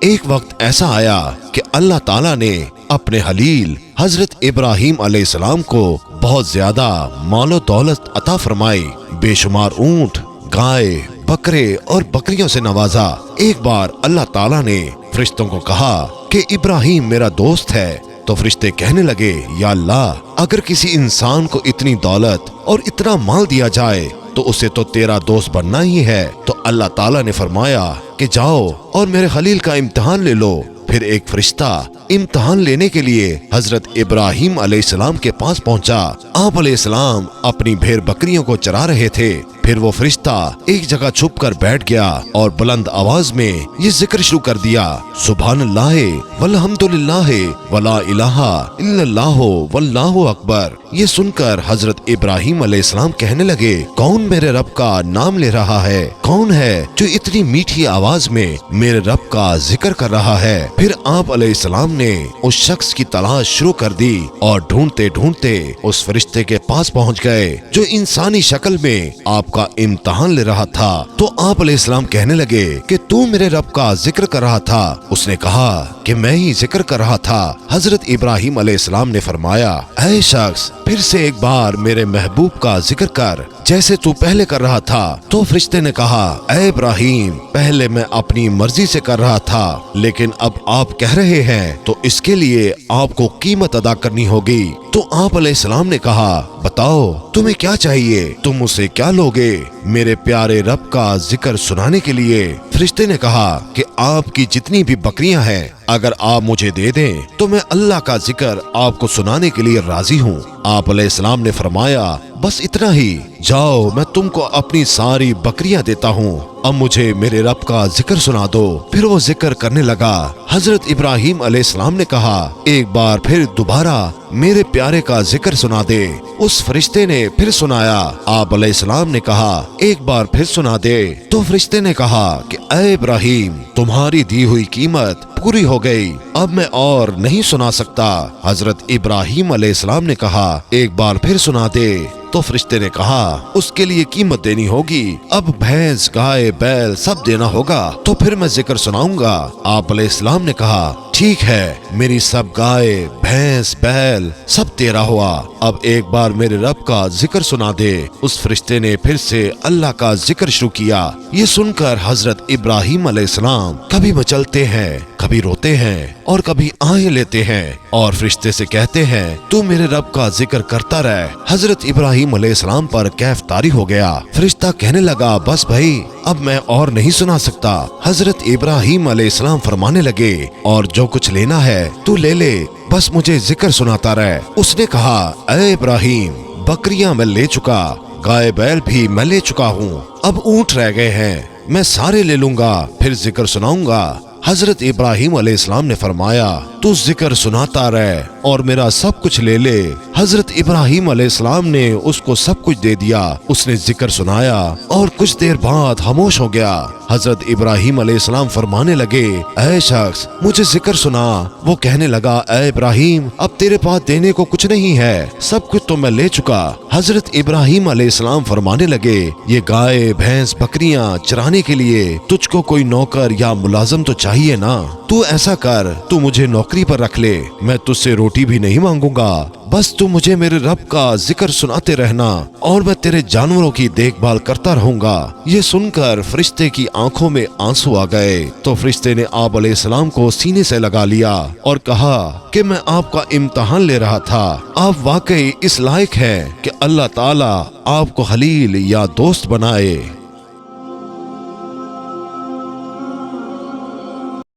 ایک وقت ایسا آیا کہ اللہ تعالیٰ نے اپنے خلیل حضرت ابراہیم علیہ السلام کو بہت زیادہ مال و دولت عطا فرمائی، بے شمار اونٹ، گائے، بکرے اور بکریوں سے نوازا۔ ایک بار اللہ تعالیٰ نے فرشتوں کو کہا کہ ابراہیم میرا دوست ہے، تو فرشتے کہنے لگے یا اللہ، اگر کسی انسان کو اتنی دولت اور اتنا مال دیا جائے تو اسے تو تیرا دوست بننا ہی ہے۔ تو اللہ تعالیٰ نے فرمایا کہ جاؤ اور میرے خلیل کا امتحان لے لو۔ پھر ایک فرشتہ امتحان لینے کے لیے حضرت ابراہیم علیہ السلام کے پاس پہنچا۔ آپ علیہ السلام اپنی بھیڑ بکریوں کو چرا رہے تھے۔ پھر وہ فرشتہ ایک جگہ چھپ کر بیٹھ گیا اور بلند آواز میں یہ ذکر شروع کر دیا، سبحان اللہ والحمد للہ ولا الہ الا اللہ واللہ اکبر۔ یہ سن کر حضرت ابراہیم علیہ السلام کہنے لگے، کون میرے رب کا نام لے رہا ہے؟ کون ہے جو اتنی میٹھی آواز میں میرے رب کا ذکر کر رہا ہے؟ پھر آپ علیہ السلام نے اس شخص کی تلاش شروع کر دی اور ڈھونڈتے ڈھونڈتے اس فرشتے کے پاس پہنچ گئے جو انسانی شکل میں آپ کا امتحان لے رہا تھا۔ تو آپ علیہ السلام کہنے لگے کہ تو میرے رب کا ذکر کر رہا تھا؟ اس نے کہا کہ میں ہی ذکر کر رہا تھا۔ حضرت ابراہیم علیہ السلام نے فرمایا، اے شخص، پھر سے ایک بار میرے محبوب کا ذکر کر جیسے تو پہلے کر رہا تھا۔ تو فرشتے نے کہا، اے ابراہیم، پہلے میں اپنی مرضی سے کر رہا تھا، لیکن اب آپ کہہ رہے ہیں تو اس کے لیے آپ کو قیمت ادا کرنی ہوگی۔ تو آپ علیہ السلام نے کہا، بتاؤ تمہیں کیا چاہیے، تم اسے کیا لوگے؟ میرے پیارے رب کا ذکر سنانے کے لیے۔ فرشتے نے کہا کہ آپ کی جتنی بھی بکریاں ہیں اگر آپ مجھے دے دیں تو میں اللہ کا ذکر آپ کو سنانے کے لیے راضی ہوں۔ آپ علیہ السلام نے فرمایا، بس اتنا ہی، جاؤ میں تم کو اپنی ساری بکریاں دیتا ہوں، اب مجھے میرے رب کا ذکر سنا دو۔ پھر وہ ذکر کرنے لگا۔ حضرت ابراہیم علیہ السلام نے کہا، ایک بار پھر دوبارہ میرے پیارے کا ذکر سنا دے۔ اس فرشتے نے پھر سنایا۔ آپ علیہ السلام نے کہا، ایک بار پھر سنا دے۔ تو فرشتے نے کہا کہ اے ابراہیم، تمہاری دی ہوئی قیمت پوری ہو گئی، اب میں اور نہیں سنا سکتا۔ حضرت ابراہیم علیہ السلام نے کہا، ایک بار پھر سنا دے۔ تو فرشتے نے کہا، اس کے لیے قیمت دینی ہوگی، اب بھینس، گائے، بیل سب دینا ہوگا، تو پھر میں ذکر سناؤں گا۔ آپ علیہ السلام نے کہا، ٹھیک ہے، میری سب گائے، بھینس، بیل سب تیرا ہوا، اب ایک بار میرے رب کا ذکر سنا دے۔ اس فرشتے نے پھر سے اللہ کا ذکر شروع کیا۔ یہ سن کر حضرت ابراہیم علیہ السلام کبھی مچلتے ہیں، کبھی روتے ہیں اور کبھی آہیں لیتے ہیں، اور فرشتے سے کہتے ہیں، تو میرے رب کا ذکر کرتا رہ۔ حضرت ابراہیم علیہ السلام پر کیف طاری ہو گیا۔ فرشتہ کہنے لگا، بس بھائی، اب میں اور نہیں سنا سکتا۔ حضرت ابراہیم علیہ السلام فرمانے لگے، اور جو کچھ لینا ہے تو لے لے، بس مجھے ذکر سناتا رہ۔ اس نے کہا، اے ابراہیم، بکریاں میں لے چکا، گائے بیل بھی میں لے چکا ہوں، اب اونٹ رہ گئے ہیں، میں سارے لے لوں گا، پھر ذکر سناؤں گا۔ حضرت ابراہیم علیہ السلام نے فرمایا، تو ذکر سناتا رہ اور میرا سب کچھ لے لے۔ حضرت ابراہیم علیہ السلام نے اس کو سب کچھ دے دیا۔ اس نے ذکر سنایا اور کچھ دیر بعد خاموش ہو گیا۔ حضرت ابراہیم علیہ السلام فرمانے لگے، اے شخص، مجھے ذکر سنا۔ وہ کہنے لگا، اے ابراہیم، اب تیرے پاس دینے کو کچھ نہیں ہے، سب کچھ تو میں لے چکا۔ حضرت ابراہیم علیہ السلام فرمانے لگے، یہ گائے، بھینس، بکریاں چرانے کے لیے تجھ کو کوئی نوکر یا ملازم تو چاہیے نا، تو ایسا کر، تو مجھے نوکری پر رکھ لے، میں تجھ سے روٹی بھی نہیں مانگوں گا، بس تو مجھے میرے رب کا ذکر سناتے رہنا اور میں تیرے جانوروں کی دیکھ بھال کرتا رہوں گا۔ یہ سن کر فرشتے کی آنکھوں میں آنسو آ گئے۔ تو فرشتے نے آپ علیہ السلام کو سینے سے لگا لیا اور کہا کہ میں آپ کا امتحان لے رہا تھا، آپ واقعی اس لائق ہیں کہ اللہ تعالیٰ آپ کو خلیل یا دوست بنائے۔